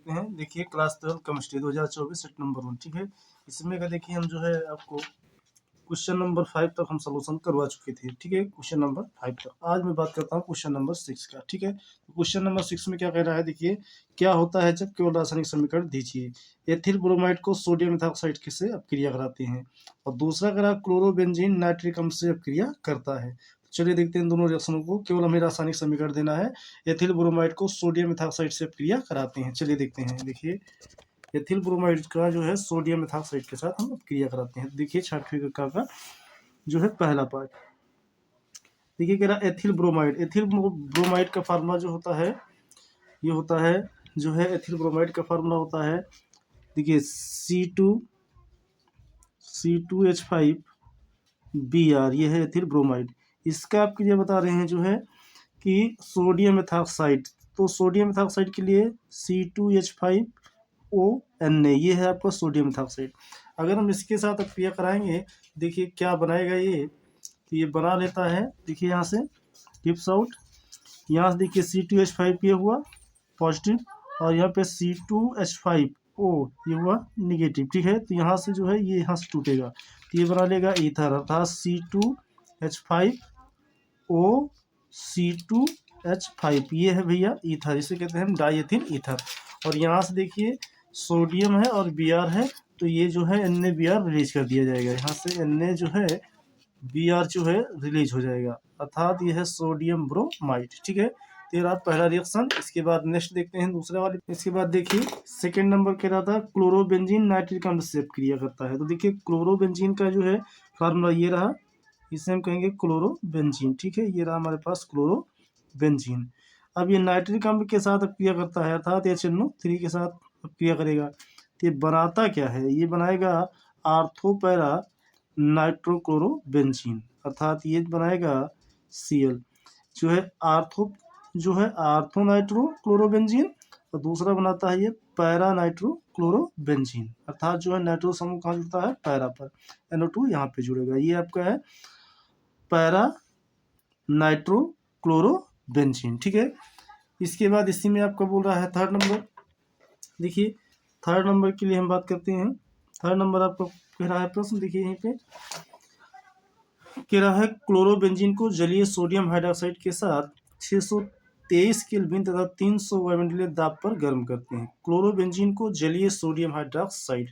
देखते हैं। देखिए क्लास 12 केमिस्ट्री 2024 सेट नंबर 1, ठीक है। इसमें का देखिए हम जो है आपको क्वेश्चन नंबर 5 तक हम सोल्यूशन करवा चुके थे, ठीक है। क्वेश्चन नंबर 5 तक आज मैं बात करता हूँ क्वेश्चन नंबर 6 का, ठीक है। क्वेश्चन नंबर 6 में क्या कह रहा है, देखिए क्या होता है जब केवल रासायनिक समीकरण दीजिए। एथिल ब्रोमाइड को सोडियम मेथॉक्साइड से अपक्रिया कराते हैं और दूसरा कह रहा क्लोरोबेंजीन नाइट्रिक अम्ल से अपक्रिया करता है। चलिए देखते हैं दोनों रिएक्शनों को। केवल हमें रासायनिक समीकरण देना है। एथिल ब्रोमाइड को सोडियम मेथॉक्साइड से अपक्रिया कराते हैं। चलिए देखते हैं। देखिए एथिल ब्रोमाइड का जो है सोडियम मेथॉक्साइड के साथ हम अपक्रिया कराते हैं। देखिए छठवीं कक्षा का जो है पहला पार्ट। देखिए कह रहा एथिल ब्रोमाइड। एथिल ब्रोमाइड का फार्मूला जो होता है ये होता है जो है एथिल ब्रोमाइड का फार्मूला होता है, देखिए C2H5Br, ये है एथिल ब्रोमाइड। इसका आपके लिए बता रहे हैं जो है कि सोडियम मेथॉक्साइड, तो सोडियम मेथॉक्साइड के लिए C2H5ONa, ये है आपका सोडियम मेथॉक्साइड। अगर हम इसके साथ अपक्रिया कराएंगे, देखिए क्या बनाएगा ये, तो ये बना लेता है। देखिए यहाँ से टिप्स आउट, यहाँ से देखिए C2H5 ये हुआ पॉजिटिव और यहाँ पे C2H5O ये हुआ निगेटिव, ठीक है। तो यहाँ से जो है ये यहाँ से टूटेगा तो ये बना लेगा ईथर, अर्थात C2H5O C2H5, ये है भैया ईथर, इसे कहते हैं हम डाईएथिल ईथर। और यहाँ से देखिए सोडियम है और Br है, तो ये जो है NaBr रिलीज कर दिया जाएगा। यहाँ से Na जो है Br जो है रिलीज हो जाएगा, अर्थात ये है सोडियम ब्रोमाइड, ठीक है। तेरा पहला रिएक्शन। इसके बाद नेक्स्ट देखते हैं दूसरे वाले। इसके बाद देखिए सेकंड नंबर कह रहा था क्लोरोबेंजीन नाइट्रिक अम्ल से अपक्रिया करता है। तो देखिए क्लोरोबेंजीन का जो है फार्मूला ये रहा, इसे हम कहेंगे क्लोरोबेंजीन, ठीक है। ये रहा हमारे पास क्लोरोबेंजीन। अब ये नाइट्रिक अम्ल के साथ अपक्रिया करता है, अर्थात HNO3 के साथ अपक्रिया करेगा। तो ये बनाता क्या है, ये बनाएगा आर्थोपैरा नाइट्रोक्लोरोबेंजीन, अर्थात ये बनाएगा Cl जो है आर्थो नाइट्रोक्लोरोबेंजीन, और दूसरा बनाता है ये पैरा नाइट्रोक्लोरोबेंजीन, अर्थात जो है नाइट्रो समूह कहाँ जुड़ता है, पैरा पर, NO2 यहाँ पे जुड़ेगा। ये आपका है पैरा नाइट्रोक्लोरोबेंजीन, ठीक है। इसके बाद इसी में आपका बोल रहा है थर्ड नंबर। देखिए थर्ड नंबर के लिए हम बात करते हैं। थर्ड नंबर आपको कह रहा है प्रश्न, देखिए यहीं पे कह रहा है क्लोरोबेंजीन को जलीय सोडियम हाइड्रोक्साइड के साथ 623 केल्विन तथा 300 वायुमंडलीय दाब पर गर्म करते हैं। क्लोरोबेंजीन को जलीय सोडियम हाइड्रोक्साइड,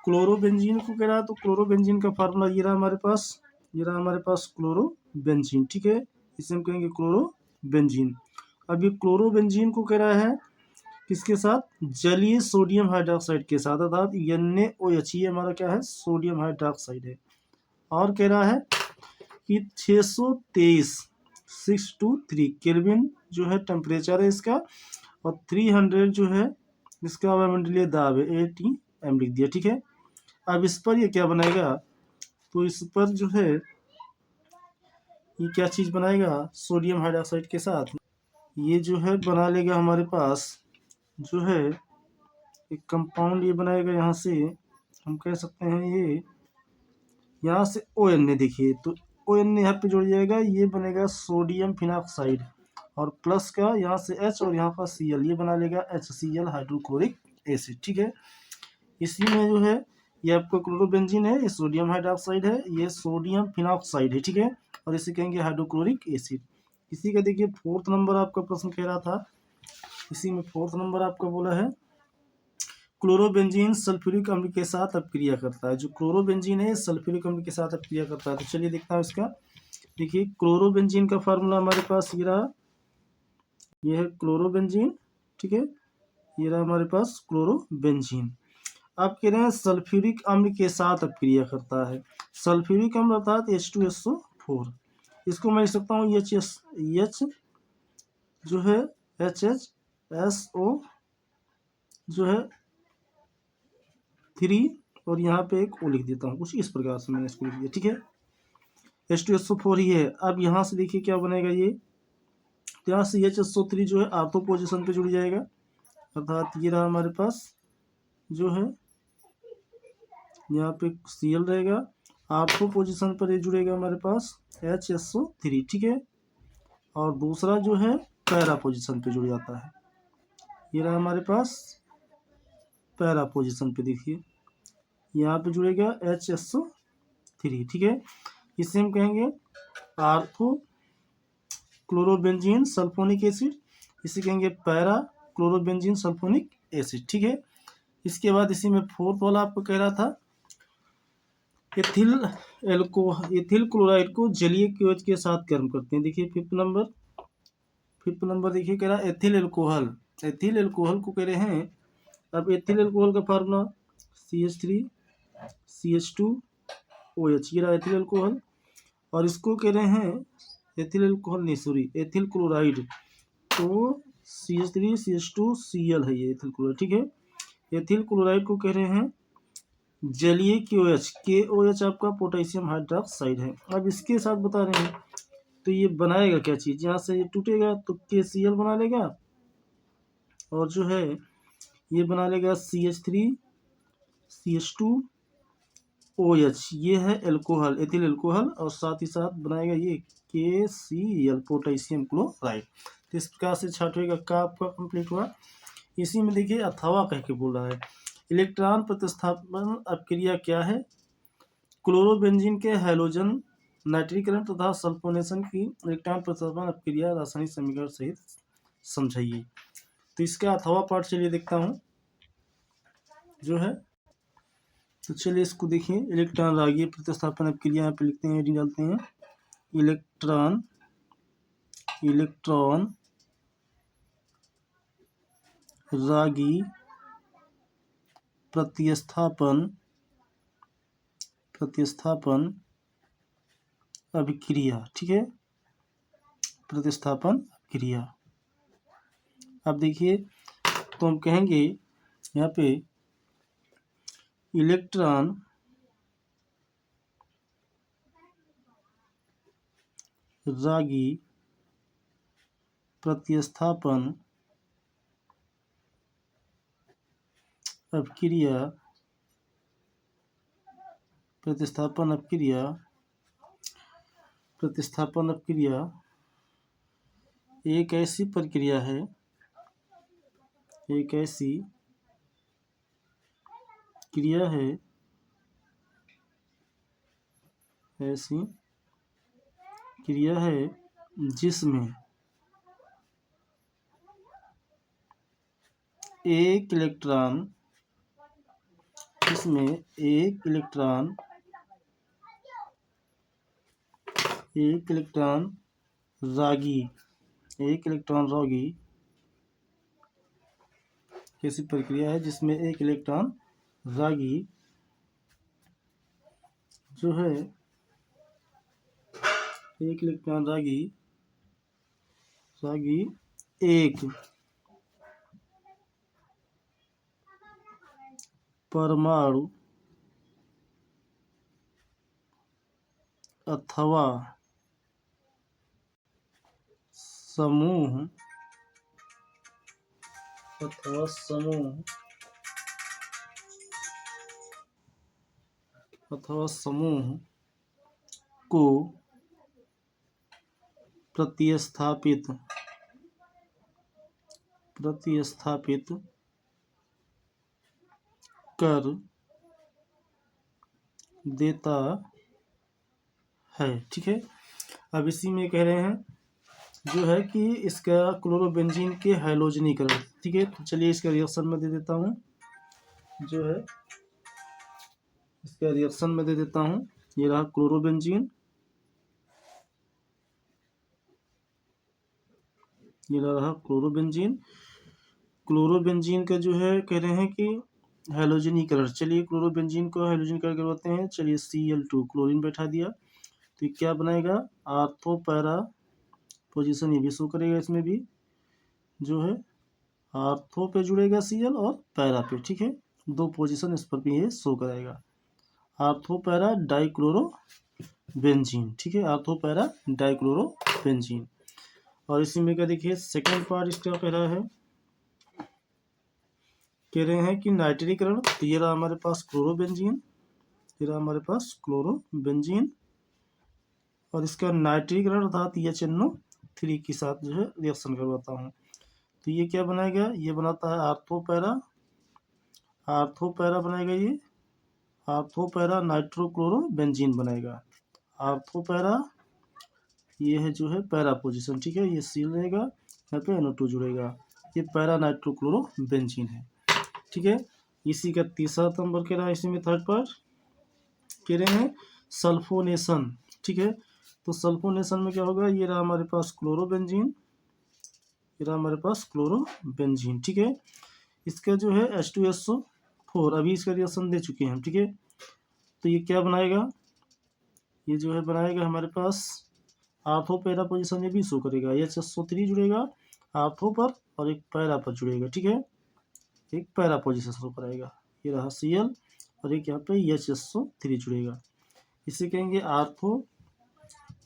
क्लोरोबेंजीन को कह रहा है, तो क्लोरोबेंजीन का फार्मूला ये रहा हमारे पास, ये रहा हमारे पास क्लोरोबेंजीन, ठीक है। इसे हम कहेंगे क्लोरोबेंजीन। अब ये क्लोरोबेंजीन को कह रहा है किसके साथ, जलीय सोडियम हाइड्रोक्साइड के साथ, अर्थात NaOH, ये हमारा क्या है, सोडियम हाइड्रोक्साइड है। और कह रहा है कि 623 केल्विन जो है टेम्परेचर है इसका, और 300 जो है इसका वायुमंडलीय दाब है, ATM लिख दिया, ठीक है। अब इस पर ये क्या बनाएगा, तो इस पर जो है ये क्या चीज़ बनाएगा, सोडियम हाइड्रोक्साइड के साथ ये जो है बना लेगा हमारे पास जो है एक कंपाउंड, ये बनाएगा यहाँ से हम कह सकते हैं ये यहाँ से ONa, देखिए तो ONa यहाँ पे जुड़ जाएगा, ये बनेगा सोडियम फिनॉक्साइड, और प्लस का यहाँ से H और यहाँ का Cl, ये बना लेगा HCl हाइड्रोक्लोरिक एसिड, ठीक है। इसी में जो है ये आपका क्लोरोबेंजीन है, ये सोडियम हाइड्रोक्साइड है, ये सोडियम फिनॉक्साइड है, ठीक है, और इसे कहेंगे हाइड्रोक्लोरिक एसिड। इसी का देखिए फोर्थ नंबर आपका प्रश्न कह रहा था, इसी में फोर्थ नंबर आपका बोला है क्लोरोबेंजीन सल्फ्यूरिक अम्ल के साथ अपक्रिया करता है। जो क्लोरोबेंजीन है सल्फ्यूरिक अम्ल के साथ अपक्रिया करता है। तो चलिए देखता हूँ इसका। देखिए क्लोरोबेंजीन का फार्मूला हमारे पास ये रहा, ये है क्लोरोबेंजीन, ठीक है, ये रहा हमारे पास क्लोरोबेंजीन। आप कह रहे हैं सल्फ्यूरिक अम्ल के साथ अपक्रिया करता है। सल्फ्यूरिक अम्ल अर्थात H2SO4, इसको मैं लिख सकता हूँ H जो है HHSO जो है 3, और यहाँ पे एक O लिख देता हूँ, कुछ इस प्रकार से मैंने इसको लिख दिया, ठीक है। H2SO4 ही है। अब यहाँ से देखिए क्या बनेगा ये, तो यहाँ से HSO3 जो है आर्थो पोजिशन पे जुड़ जाएगा, अर्थात ये रहा हमारे पास जो है यहाँ पे Cl रहेगा, आर्थो पोजिशन पर ये जुड़ेगा हमारे पास HSO3, ठीक है। और दूसरा जो है पैरा पोजिशन पे जुड़ जाता है, ये रहा हमारे पास पैरा पोजीशन पे, देखिए यहाँ पे जुड़ेगा HSO3, ठीक है। इसे हम कहेंगे आर्थो क्लोरोबेंजीन सल्फोनिक एसिड, इसे कहेंगे पैरा क्लोरोबेंजीन सल्फोनिक एसिड, ठीक है। इसके बाद इसी में फोर्थ वाला आपको कह रहा था एथिल क्लोराइड को जलीय KOH के साथ गर्म करते हैं। देखिए फिफ्थ नंबर देखिए कह रहा है एथिल एल्कोहल को कह रहे हैं। अब एथिल एल्कोहल का फार्मूला CH3CH2OH, ये रहा एथिल एल्कोहल। और इसको कह रहे हैं एथिल क्लोराइड, तो CH3CH2Cl है ये एथिल क्लोराइड, ठीक है। एथिल क्लोराइड को कह रहे हैं जलीय KOH आपका पोटेशियम हाइड्रोक्साइड है। अब इसके साथ बता रहे हैं तो ये बनाएगा क्या चीज़, यहाँ से ये टूटेगा तो KCl बना लेगा, और जो है ये बना लेगा CH3CH2OH, ये है एल्कोहल, एथिल एल्कोहल, और साथ ही साथ बनाएगा ये KCl पोटेशियम क्लोराइड। तो इस प्रकार से छाटवेगा का आपका कंप्लीट हुआ। इसी में देखिए अथवा कह के बोल रहा है इलेक्ट्रॉन प्रतिस्थापन अपक्रिया क्या है, क्लोरोबेंजीन के हैलोजन नाइट्रीकरण तथा सल्फोनेशन की इलेक्ट्रॉन प्रतिस्थापन अपक्रिया रासायनिक समीकरण सहित समझाइए। तो इसका अथवा पार्ट चलिए देखता हूँ जो है, तो चलिए इसको देखिए। इलेक्ट्रॉन रागी प्रतिस्थापन अपक्रिया यहाँ पे लिखते हैं, हेडिंग डालते हैं इलेक्ट्रॉन रागी प्रतिस्थापन अभिक्रिया, ठीक है, प्रतिस्थापन अभिक्रिया। अब देखिए तो हम कहेंगे यहाँ पे इलेक्ट्रॉन रागी प्रतिस्थापन अपक्रिया एक ऐसी प्रक्रिया है, जिसमें एक इलेक्ट्रॉन रागी कैसी प्रक्रिया है जिसमें एक इलेक्ट्रॉन रागी जो है एक परमाणु अथवा समूह को प्रतिस्थापित कर देता है, ठीक है। अब इसी में कह रहे हैं जो है कि इसका क्लोरोबेंजीन के हैलोजनीकरण, ठीक है। तो चलिए इसका रिएक्शन में दे देता हूँ जो है, इसका रिएक्शन में दे देता हूँ। ये रहा क्लोरोबेंजीन, क्लोरोबेंजीन का जो है कह रहे हैं कि हैलोजनीकरण। चलिए क्लोरोबेंजीन को हैलोजनीकरण करवाते हैं। चलिए Cl2 क्लोरीन बैठा दिया तो क्या बनाएगा, आर्थो पैरा पोजीशन ये भी शो करेगा, इसमें भी जो है आर्थो पे जुड़ेगा Cl और पैरा पे, ठीक है, दो पोजीशन इस पर भी ये शो कराएगा, आर्थो पैरा डाइक्लोरोबेंजीन, ठीक है, आर्थो पैरा डाइक्लोरोबेंजीन। और इसी में क्या देखिए सेकंड पार्ट इसका कह रहा है, कह रहे हैं कि नाइट्रीकरण। तो ये रहा हमारे पास क्लोरोबेंजीन, और इसका नाइट्रीकरण अर्थात HNO3 के साथ जो है रिएक्शन करवाता हूँ। तो ये क्या बनाएगा, ये बनाता है आर्थो पैरा बनाएगा, ये आर्थो पैरा नाइट्रोक्लोरोबेंजीन बनाएगा। आर्थो पैरा, ये है जो है पैरा पोजीशन, ठीक है, ये सी रहेगा, यहाँ पे NO2 जुड़ेगा, ये पैरा नाइट्रोक्लोरोबेंजीन है, ठीक है। इसी का तीसरा नंबर कह रहा है, इसी में थर्ड पर कह रहे हैं सल्फोनेशन, ठीक है। तो सल्फोनेशन में क्या होगा, ये रहा हमारे पास क्लोरोबेंजीन, ये रहा हमारे पास क्लोरोबेंजीन, ठीक है। इसका जो है H2SO4, अभी इसका रिएक्शन दे चुके हैं हम, ठीक है। तो ये क्या बनाएगा, ये जो है बनाएगा हमारे पास आर्थो पैरा पोजीशन, ये भी शो करेगा, HSO3 जुड़ेगा आर्थो पर और एक पैरा पर जुड़ेगा, ठीक है, एक पैरा पोजीशन शो कराएगा, ये रहा Cl और एक यहाँ पे HSO3 जुड़ेगा। इसे कहेंगे आर्थो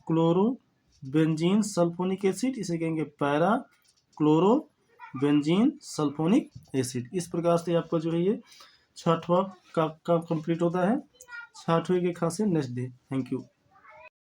क्लोरोबेंजीन सल्फोनिक एसिड, इसे कहेंगे पैरा क्लोरोबेंजीन सल्फोनिक एसिड। इस प्रकार से आपका जो है ये 6वां का कंप्लीट होता है। 6वें के खास से नेक्स्ट डे। Thank you.